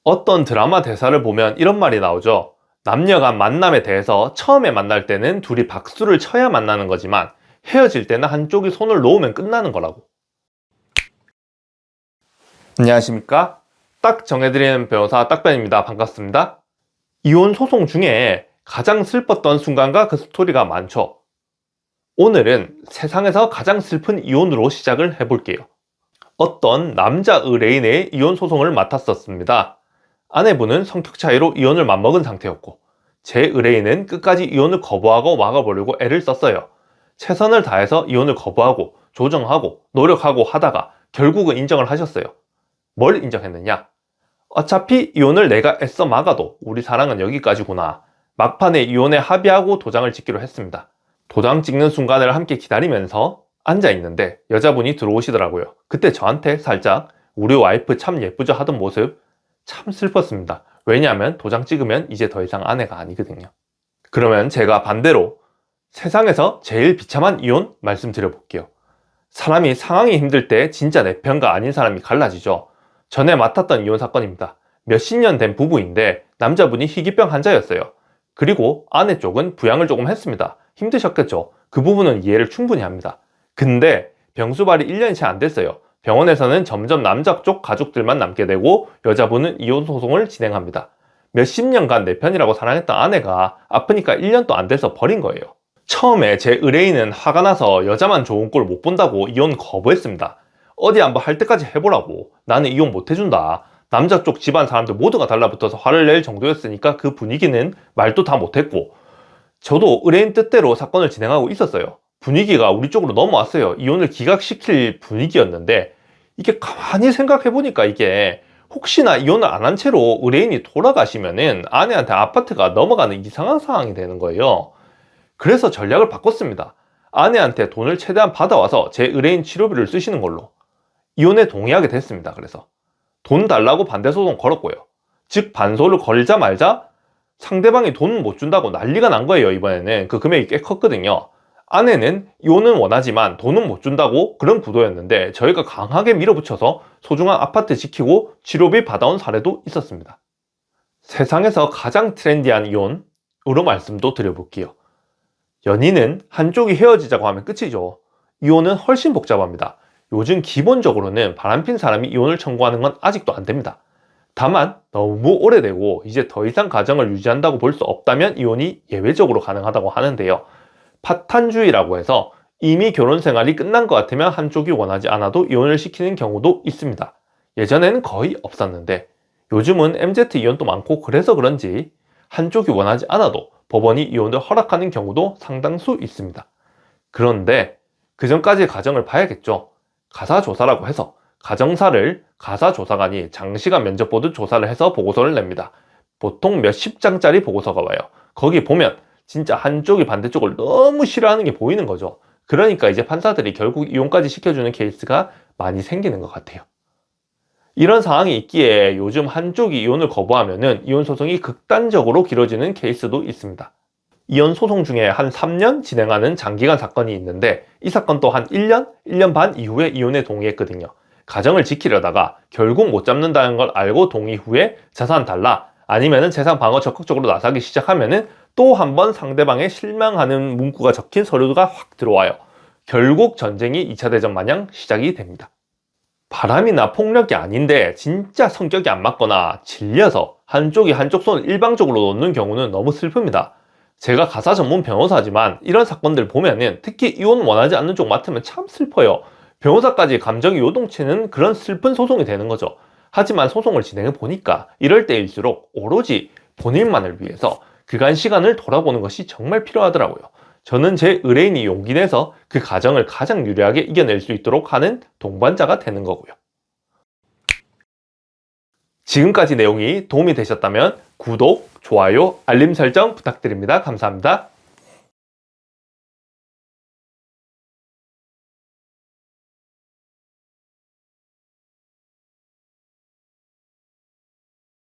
어떤 드라마 대사를 보면 이런 말이 나오죠. 남녀 간 만남에 대해서 처음에 만날 때는 둘이 박수를 쳐야 만나는 거지만 헤어질 때는 한쪽이 손을 놓으면 끝나는 거라고. 안녕하십니까? 딱 정해드리는 변호사 딱변입니다. 반갑습니다. 이혼 소송 중에 가장 슬펐던 순간과 그 스토리가 많죠. 오늘은 세상에서 가장 슬픈 이혼으로 시작을 해볼게요. 어떤 남자 의뢰인의 이혼 소송을 맡았었습니다. 아내분은 성격 차이로 이혼을 맘먹은 상태였고, 제 의뢰인은 끝까지 이혼을 거부하고 막아보려고 애를 썼어요. 최선을 다해서 이혼을 거부하고 조정하고 노력하고 하다가 결국은 인정을 하셨어요. 뭘 인정했느냐? 어차피 이혼을 내가 애써 막아도 우리 사랑은 여기까지구나. 막판에 이혼에 합의하고 도장을 찍기로 했습니다. 도장 찍는 순간을 함께 기다리면서 앉아있는데 여자분이 들어오시더라고요. 그때 저한테 살짝 우리 와이프 참 예쁘죠 하던 모습 참 슬펐습니다. 왜냐하면 도장 찍으면 이제 더 이상 아내가 아니거든요. 그러면 제가 반대로 세상에서 제일 비참한 이혼 말씀드려볼게요. 사람이 상황이 힘들 때 진짜 내 편과 아닌 사람이 갈라지죠. 전에 맡았던 이혼 사건입니다. 몇십 년 된 부부인데 남자분이 희귀병 환자였어요. 그리고 아내 쪽은 부양을 조금 했습니다. 힘드셨겠죠. 그 부분은 이해를 충분히 합니다. 근데 병수발이 1년이 채 안 됐어요. 병원에서는 점점 남자 쪽 가족들만 남게 되고 여자분은 이혼 소송을 진행합니다. 몇십 년간 내 편이라고 사랑했던 아내가 아프니까 1년도 안 돼서 버린 거예요. 처음에 제 의뢰인은 화가 나서 여자만 좋은 꼴 못 본다고 이혼 거부했습니다. 어디 한번 할 때까지 해보라고. 나는 이혼 못 해준다. 남자 쪽 집안 사람들 모두가 달라붙어서 화를 낼 정도였으니까 그 분위기는 말도 다 못했고, 저도 의뢰인 뜻대로 사건을 진행하고 있었어요. 분위기가 우리 쪽으로 넘어왔어요. 이혼을 기각시킬 분위기였는데 이게 가만히 생각해보니까 이게 혹시나 이혼을 안 한 채로 의뢰인이 돌아가시면은 아내한테 아파트가 넘어가는 이상한 상황이 되는 거예요. 그래서 전략을 바꿨습니다. 아내한테 돈을 최대한 받아와서 제 의뢰인 치료비를 쓰시는 걸로 이혼에 동의하게 됐습니다. 그래서 돈 달라고 반대소송 걸었고요. 즉 반소를 걸자 말자 상대방이 돈 못 준다고 난리가 난 거예요. 이번에는 그 금액이 꽤 컸거든요. 아내는 이혼은 원하지만 돈은 못 준다고 그런 구도였는데 저희가 강하게 밀어붙여서 소중한 아파트 지키고 치료비 받아온 사례도 있었습니다. 세상에서 가장 트렌디한 이혼으로 말씀도 드려볼게요. 연인은 한쪽이 헤어지자고 하면 끝이죠. 이혼은 훨씬 복잡합니다. 요즘 기본적으로는 바람핀 사람이 이혼을 청구하는 건 아직도 안 됩니다. 다만 너무 오래되고 이제 더 이상 가정을 유지한다고 볼 수 없다면 이혼이 예외적으로 가능하다고 하는데요. 파탄주의라고 해서 이미 결혼 생활이 끝난 것 같으면 한쪽이 원하지 않아도 이혼을 시키는 경우도 있습니다. 예전에는 거의 없었는데 요즘은 MZ 이혼도 많고 그래서 그런지 한쪽이 원하지 않아도 법원이 이혼을 허락하는 경우도 상당수 있습니다. 그런데 그 전까지의 과정을 봐야겠죠. 가사조사라고 해서 가정사를 가사조사관이 장시간 면접 보듯 조사를 해서 보고서를 냅니다. 보통 몇십 장짜리 보고서가 와요. 거기 보면 진짜 한쪽이 반대쪽을 너무 싫어하는 게 보이는 거죠. 그러니까 이제 판사들이 결국 이혼까지 시켜주는 케이스가 많이 생기는 것 같아요. 이런 상황이 있기에 요즘 한쪽이 이혼을 거부하면은 이혼 소송이 극단적으로 길어지는 케이스도 있습니다. 이혼 소송 중에 한 3년 진행하는 장기간 사건이 있는데 이 사건 또한 1년, 1년 반 이후에 이혼에 동의했거든요. 가정을 지키려다가 결국 못 잡는다는 걸 알고 동의 후에 재산 달라 아니면은 재산 방어 적극적으로 나서기 시작하면은 또 한 번 상대방에 실망하는 문구가 적힌 서류가 확 들어와요. 결국 전쟁이 2차 대전 마냥 시작이 됩니다. 바람이나 폭력이 아닌데 진짜 성격이 안 맞거나 질려서 한쪽이 한쪽 손을 일방적으로 놓는 경우는 너무 슬픕니다. 제가 가사 전문 변호사지만 이런 사건들 보면은 특히 이혼 원하지 않는 쪽 맡으면 참 슬퍼요. 변호사까지 감정이 요동치는 그런 슬픈 소송이 되는 거죠. 하지만 소송을 진행해 보니까 이럴 때일수록 오로지 본인만을 위해서 그간 시간을 돌아보는 것이 정말 필요하더라고요. 저는 제 의뢰인이 용기 내서 그 과정을 가장 유리하게 이겨낼 수 있도록 하는 동반자가 되는 거고요. 지금까지 내용이 도움이 되셨다면 구독, 좋아요, 알림 설정 부탁드립니다. 감사합니다.